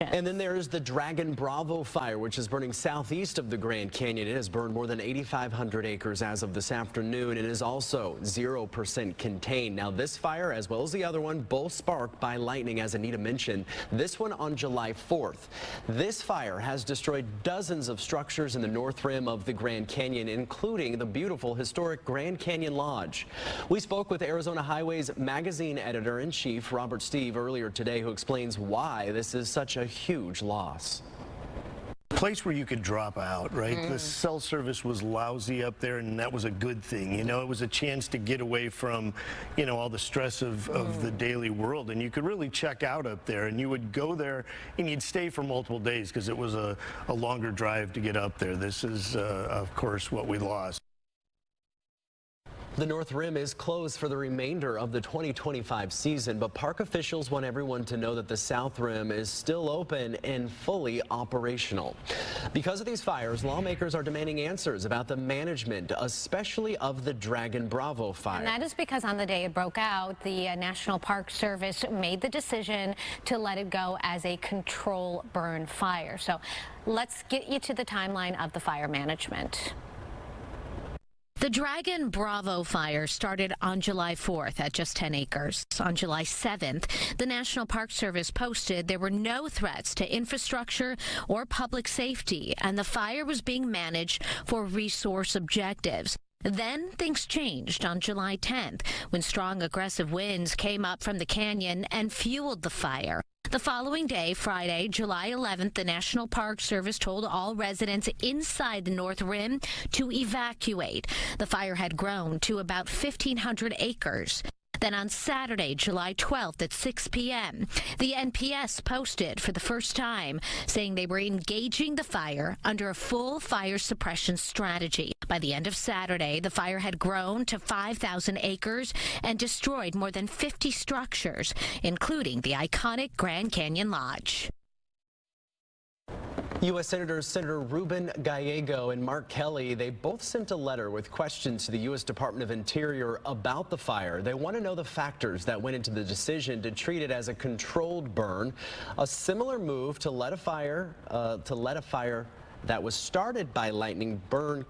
And then there is the Dragon Bravo fire, which is burning southeast of the Grand Canyon. It has burned more than 8,500 acres as of this afternoon and is also 0% contained. Now, this fire, as well as the other one, both sparked by lightning, as Anita mentioned. This one on July 4th. This fire has destroyed dozens of structures in the north rim of the Grand Canyon, including the beautiful historic Grand Canyon Lodge. We spoke with Arizona Highways magazine editor-in-chief Robert Steve earlier today, who explains why this is such a huge loss. Place where you could drop out, right? The cell service was lousy up there, and that was a good thing. You know, it was a chance to get away from, you know, all the stress of the daily world, and you could really check out up there, and you would go there and you'd stay for multiple days because it was a longer drive to get up there. This is, of course, what we lost. The North Rim is closed for the remainder of the 2025 season, but park officials want everyone to know that the South Rim is still open and fully operational. Because of these fires, lawmakers are demanding answers about the management, especially of the Dragon Bravo fire. And that is because on the day it broke out, the National Park Service made the decision to let it go as a control burn fire. So let's get you to the timeline of the fire management. The Dragon Bravo fire started on July 4th at just 10 acres. On July 7th, the National Park Service posted there were no threats to infrastructure or public safety, and the fire was being managed for resource objectives. Then things changed on July 10th when strong aggressive winds came up from the canyon and fueled the fire. The following day, Friday, July 11th, the National Park Service told all residents inside the North Rim to evacuate. The fire had grown to about 1,500 acres. Then on Saturday, July 12th at 6 p.m., the NPS posted for the first time, saying they were engaging the fire under a full fire suppression strategy. By the end of Saturday, the fire had grown to 5,000 acres and destroyed more than 50 structures, including the iconic Grand Canyon Lodge. U.S. Senator Ruben Gallego and Mark Kelly, they both sent a letter with questions to the U.S. Department of Interior about the fire. They want to know the factors that went into the decision to treat it as a controlled burn, a similar move to let a fire that was started by lightning burn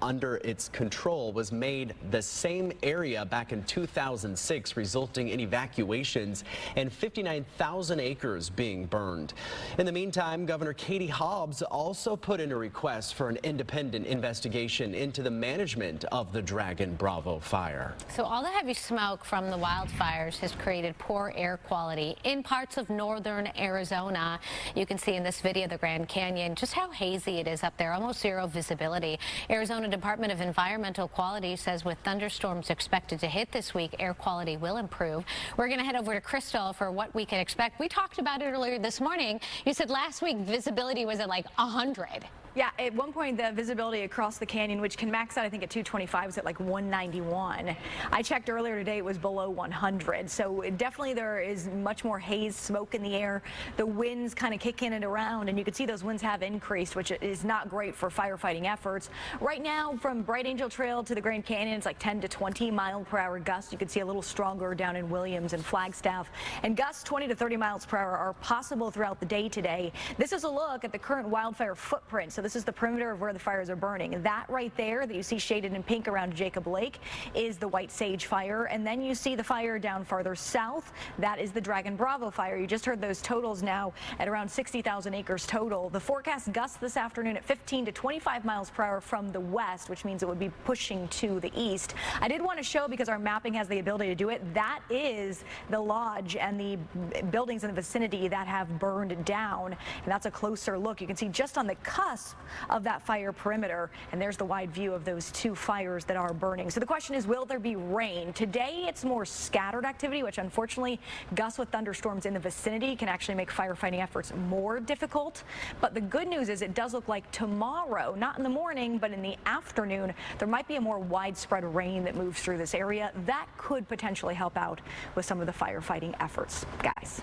under its control was made the same area back in 2006, resulting in evacuations and 59,000 acres being burned. In the meantime, Governor Katie Hobbs also put in a request for an independent investigation into the management of the Dragon Bravo fire. So all the heavy smoke from the wildfires has created poor air quality in parts of northern Arizona. You can see in this video the Grand Canyon just how hazy it is up there, almost zero visibility. Arizona Department of Environmental Quality says with thunderstorms expected to hit this week, air quality will improve. We're going to head over to Crystal for what we can expect. We talked about it earlier this morning. You said last week visibility was at like 100. Yeah, at one point the visibility across the canyon, which can max out I think at 225, was at like 191. I checked earlier today, it was below 100. So definitely there is much more haze, smoke in the air. The winds kind of kick in and around, and you can see those winds have increased, which is not great for firefighting efforts. Right now from Bright Angel Trail to the Grand Canyon, it's like 10 to 20 mile per hour gusts. You can see a little stronger down in Williams and Flagstaff, and gusts 20 to 30 miles per hour are possible throughout the day today. This is a look at the current wildfire footprint. So this is the perimeter of where the fires are burning. That right there that you see shaded in pink around Jacob Lake is the White Sage fire. And then you see the fire down farther south. That is the Dragon Bravo fire. You just heard those totals now at around 60,000 acres total. The forecast gusts this afternoon at 15 to 25 miles per hour from the west, which means it would be pushing to the east. I did want to show, because our mapping has the ability to do it, that is the lodge and the buildings in the vicinity that have burned down. And that's a closer look. You can see just on the cusp of that fire perimeter, and there's the wide view of those two fires that are burning. So the question is, will there be rain? Today it's more scattered activity, which unfortunately gusts with thunderstorms in the vicinity can actually make firefighting efforts more difficult. But the good news is it does look like tomorrow, not in the morning, but in the afternoon, there might be a more widespread rain that moves through this area. That could potentially help out with some of the firefighting efforts, guys.